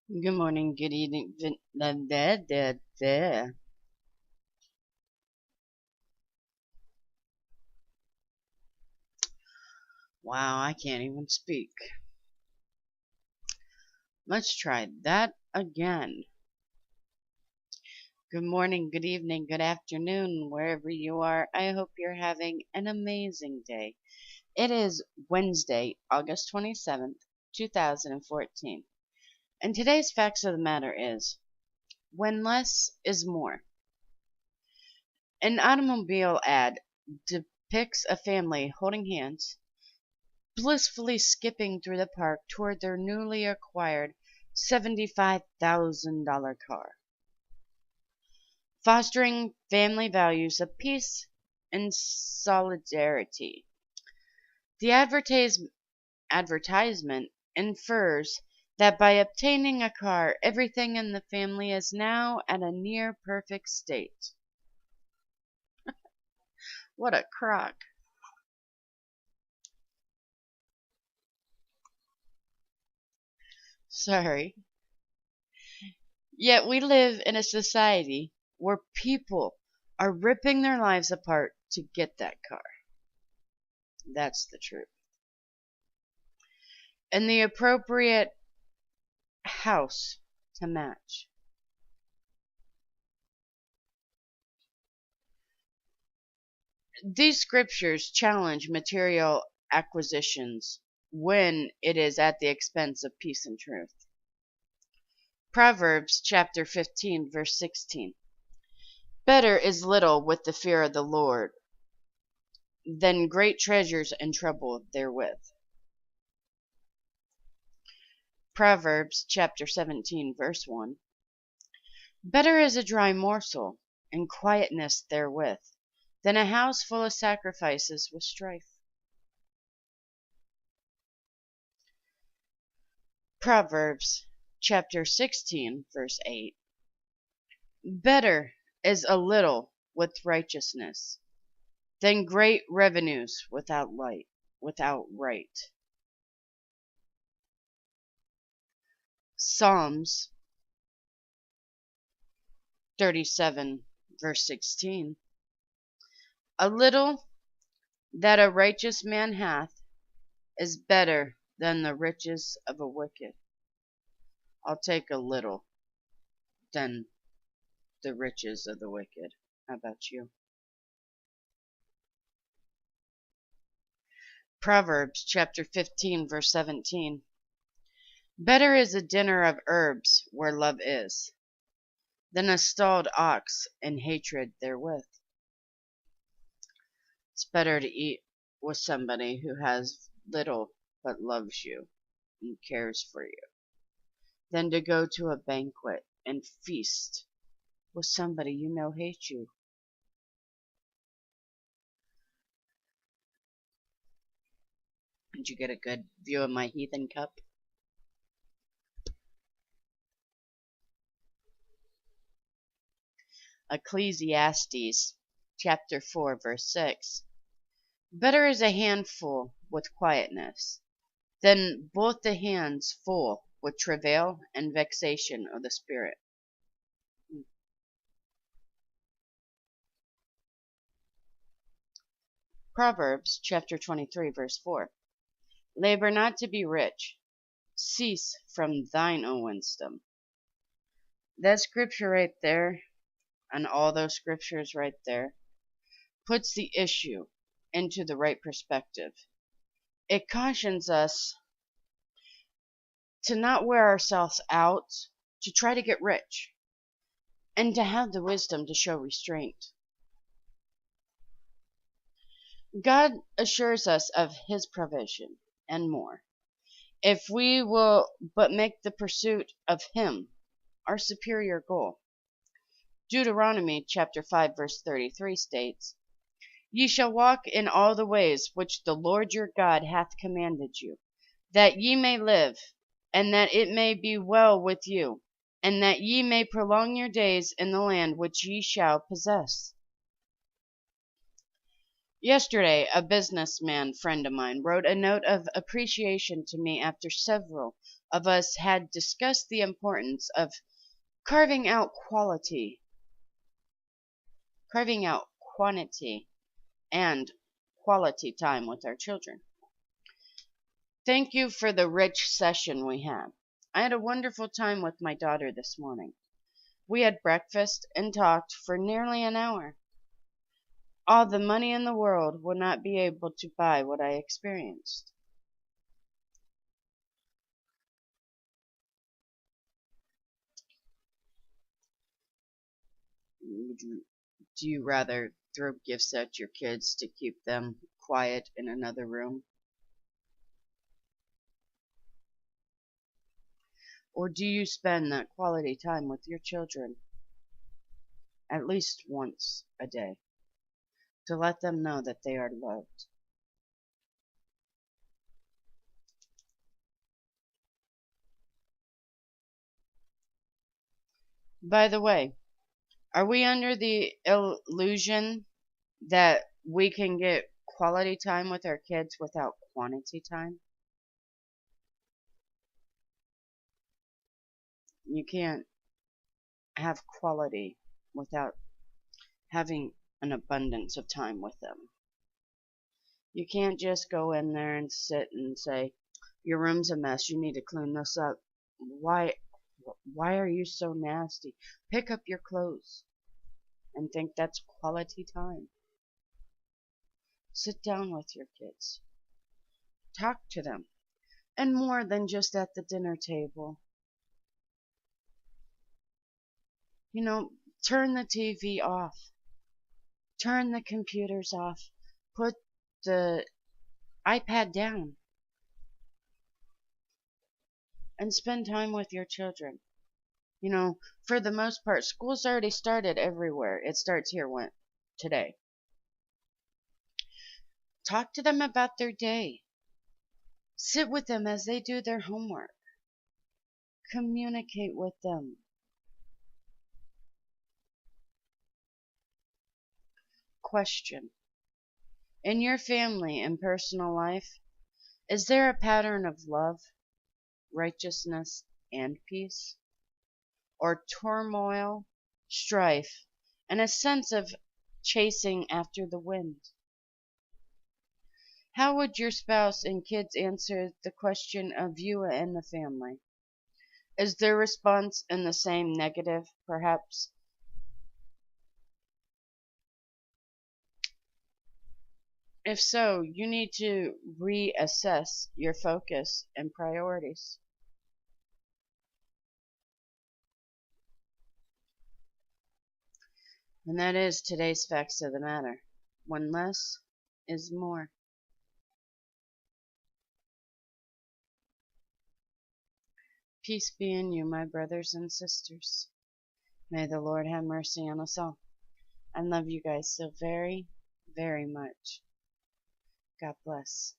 Good morning, good evening. There. Wow, I can't even speak. Let's try that again. Good morning, good evening, good afternoon, wherever you are. I hope you're having an amazing day. It is Wednesday, August 27th, 2014. And today's facts of the matter is when less is more. An automobile ad depicts a family holding hands blissfully skipping through the park toward their newly acquired $75,000 car, fostering family values of peace and solidarity. The advertisement infers that by obtaining a car, everything in the family is now at a near perfect state. What a crock. Sorry. Yet we live in a society where people are ripping their lives apart to get that car. That's the truth. And the appropriate house to match. These scriptures challenge material acquisitions when it is at the expense of peace and truth. Proverbs chapter 15 verse 16. Better is little with the fear of the Lord than great treasures and trouble therewith. Proverbs chapter 17 verse 1. Better is a dry morsel and quietness therewith than a house full of sacrifices with strife. Proverbs chapter 16 verse 8. Better is a little with righteousness than great revenues without right. Psalms 37 verse 16. A little that a righteous man hath is better than the riches of a wicked. I'll take a little than the riches of the wicked. How about you? Proverbs chapter 15 verse 17. Better is a dinner of herbs where love is than a stalled ox and hatred therewith. It's better to eat with somebody who has little but loves you and cares for you than to go to a banquet and feast with somebody you know hates you. Did you get a good view of my heathen cup? Ecclesiastes chapter 4 verse 6. Better is a handful with quietness than both the hands full with travail and vexation of the spirit. Proverbs chapter 23 verse 4. Labor not to be rich. Cease from thine own wisdom. That scripture right there, and all those scriptures right there, puts the issue into the right perspective. It cautions us to not wear ourselves out to try to get rich, and to have the wisdom to show restraint. God assures us of his provision and more, if we will but make the pursuit of him our superior goal. Deuteronomy chapter 5 verse 33 states, Ye shall walk in all the ways which the Lord your God hath commanded you, that ye may live, and that it may be well with you, and that ye may prolong your days in the land which ye shall possess. Yesterday, a businessman friend of mine wrote a note of appreciation to me after several of us had discussed the importance of carving out quantity and quality time with our children. Thank you for the rich session we had. I had a wonderful time with my daughter this morning. We had breakfast and talked for nearly an hour. All the money in the world would not be able to buy what I experienced. Do you rather throw gifts at your kids to keep them quiet in another room? Or do you spend that quality time with your children at least once a day to let them know that they are loved? By the way, are we under the illusion that we can get quality time with our kids without quantity time? You can't have quality without having an abundance of time with them. You can't just go in there and sit and say, your room's a mess, you need to clean this up. Why are you so nasty? Pick up your clothes and think that's quality time. Sit down with your kids. Talk to them. And more than just at the dinner table. Turn the TV off. Turn the computers off. Put the iPad down. And spend time with your children. For the most part, school's already started everywhere. It starts here today. Talk to them about their day. Sit with them as they do their homework. Communicate with them. Question. In your family and personal life, is there a pattern of love, righteousness, and peace? Or turmoil, strife, and a sense of chasing after the wind? How would your spouse and kids answer the question of you and the family? Is their response in the same negative, perhaps? If so, you need to reassess your focus and priorities. And that is today's facts of the matter. One less is more. Peace be in you, my brothers and sisters. May the Lord have mercy on us all. I love you guys so very, very much. God bless.